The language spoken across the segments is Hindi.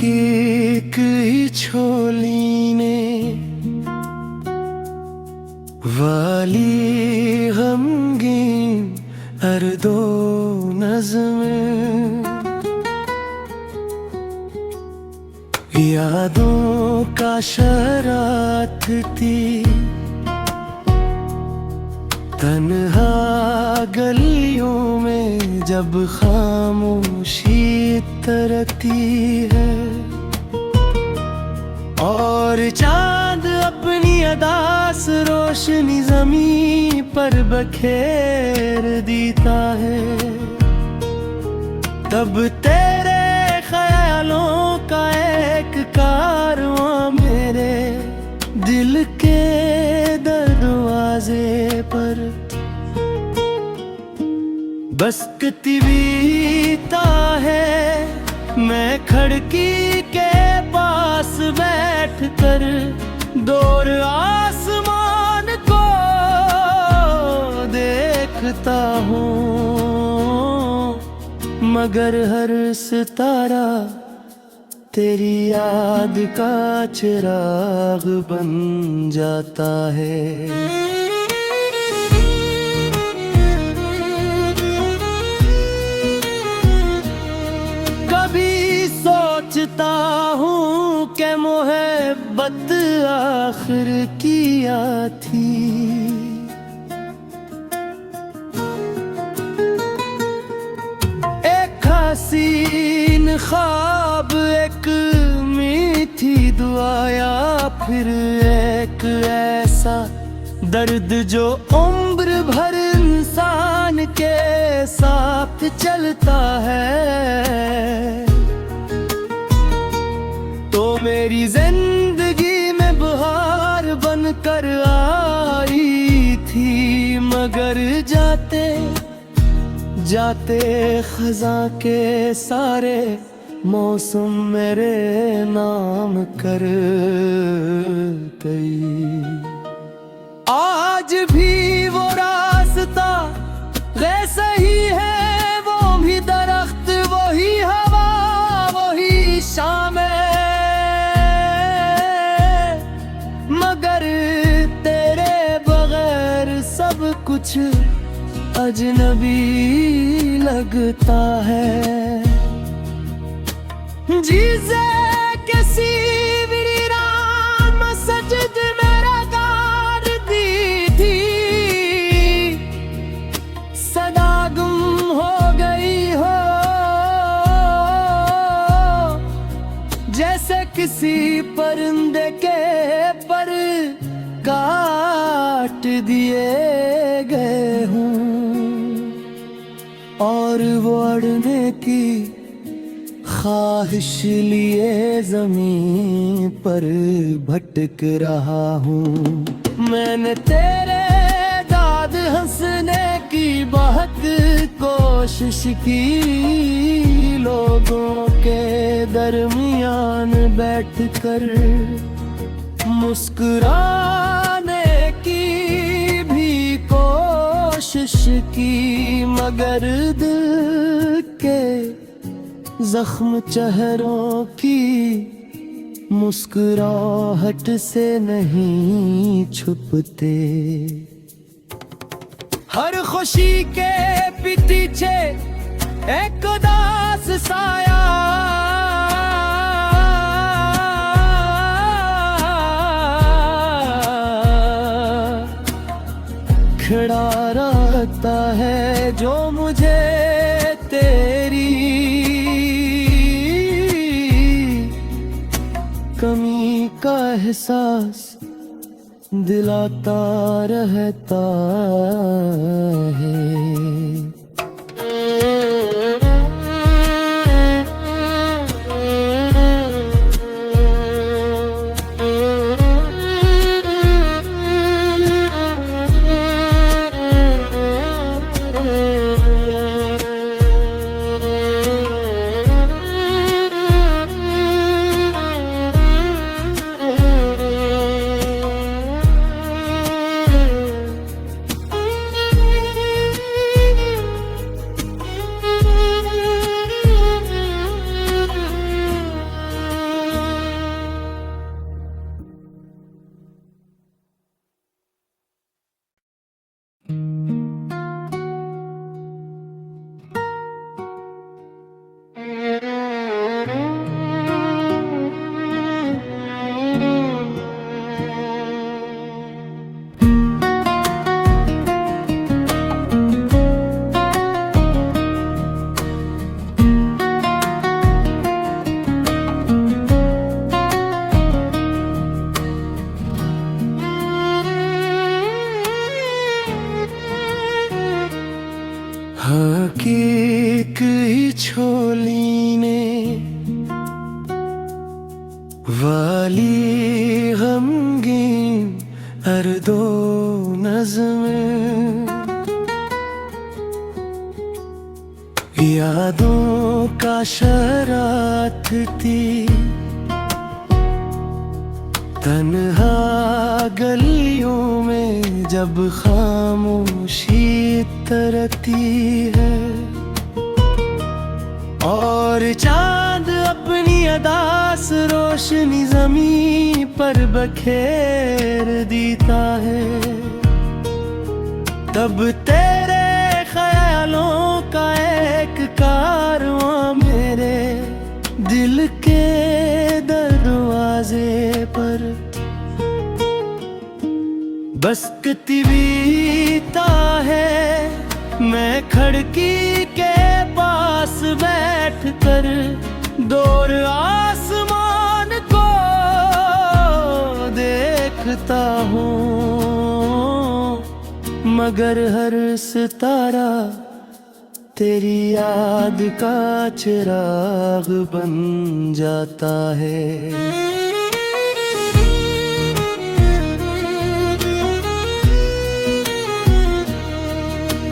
रकीक ही छोलीने वाली गमगीन अर्दो नज़्में यादों का शरारत थी तन्हा गलियों में जब खामोशी तरती है और चांद अपनी अदास रोशनी ज़मीं पर बखेर देता है। तब तेरे ख्यालों का एक कारवां मेरे दिल के दरवाजे पर बसकती बीता है। मैं खिड़की के पास बैठकर दूर आसमान को देखता हूँ, मगर हर सितारा तेरी याद का चिराग बन जाता है। कभी सोचता हूँ कि मोहब्बत आखिर किया थी, एक हसीन ख्वाब, एक मीठी दुआ या फिर एक ऐसा दर्द जो उम्र भर इंसान के साथ चलता है। तो मेरी जिंदगी में बहार बनकर आई थी, मगर जाते जाते खज़ां के सारे मौसम मेरे नाम कर गई। आज भी वो रास्ता वैसा ही है, वो भी दरख्त, वही हवा, वही शाम, मगर तेरे बगैर सब कुछ अजनबी लगता है। जीज़े किसी वीरान मस्जिद मेरा गाड़ दी थी, सदा गुम हो गई हो, जैसे किसी परिंदे के पर काट दिए गए हूँ और वो अड़ने की ख्वाहिश लिए ज़मीन पर भटक रहा हूँ। मैंने तेरे दाद हंसने की बहुत कोशिश की, लोगों के दरमियान बैठकर मुस्कुराने की भी कोशिश की, मगर दिल के जख्म चेहरों की मुस्कुराहट से नहीं छुपते। हर खुशी के पीछे एक उदास साया खड़ा रहता है, जो मुझे तेरी कमी का एहसास दिलाता रहता है। बारीक ही छोलीने वाली गमगीन अर्दो नज़्म यादों का शरारत थी तन्हा गलियों में जब खामोशी तरती है और चांद अपनी अदास रोशनी ज़मीं पर बखेर देता है, तब तेरे ख्यालों का एक कारवां मेरे दिल के दरवाजे पर बसकती बीता है। मैं खिड़की के पास बैठकर दूर आसमान को देखता हूँ, मगर हर सितारा तेरी याद का चिराग बन जाता है।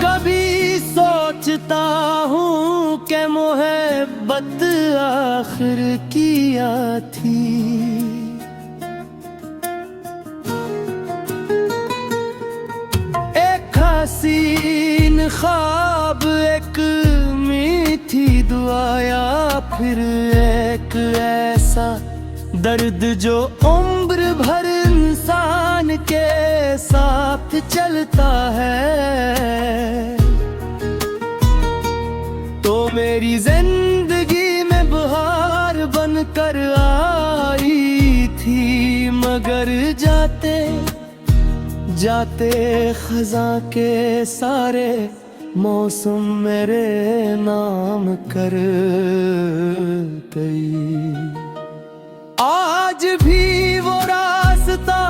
कभी सोचता हूँ कि मोहब्बत आखिर किया थी, एक हसीन ख्वाब, एक मीठी दुआ या फिर एक ऐसा दर्द जो उम्र भर इंसान के साथ चलता है। तो मेरी जिंदगी में बहार बनकर आई थी, मगर जाते जाते खज़ां के सारे मौसम मेरे नाम कर गई। आज भी वो रास्ता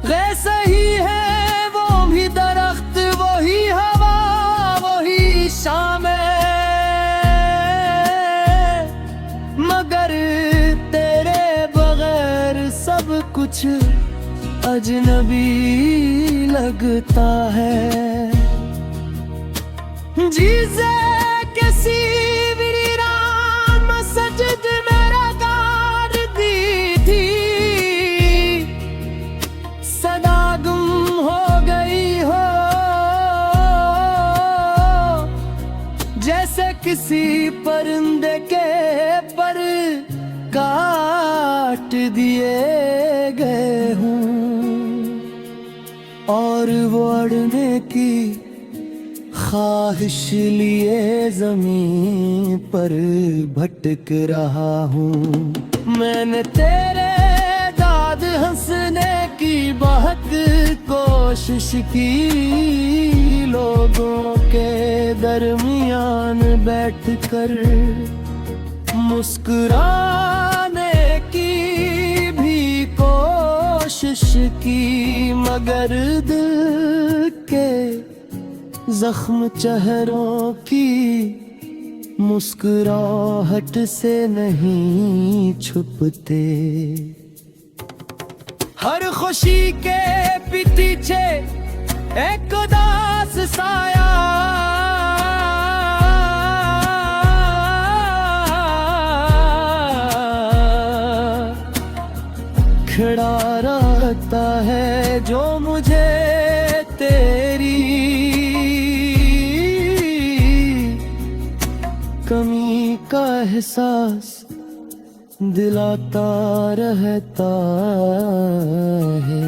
वैसा ही है, वो भी दरख्त, वही हवा, वही शाम, मगर तेरे बगैर सब कुछ अजनबी लगता है। जीज़े किसी वीरान मस्जिद मेरा गाड़ दी थी, सदा गुम हो गई हो, जैसे किसी परिंदे के पर काट दिए गए हूँ और वो अड़ने की ख्वाहिश लिए ज़मीन पर भटक रहा हूँ। मैंने तेरे दाद हंसने की बहुत कोशिश की, लोगों के दरमियान बैठकर मुस्कुराने की भी कोशिश की, मगर दिल के जख्म चेहरों की मुस्कुराहट से नहीं छुपते। हर खुशी के पीछे एक उदास साया खड़ा रहता है, जो मुझे तेरी कमी का एहसास दिलाता रहता है।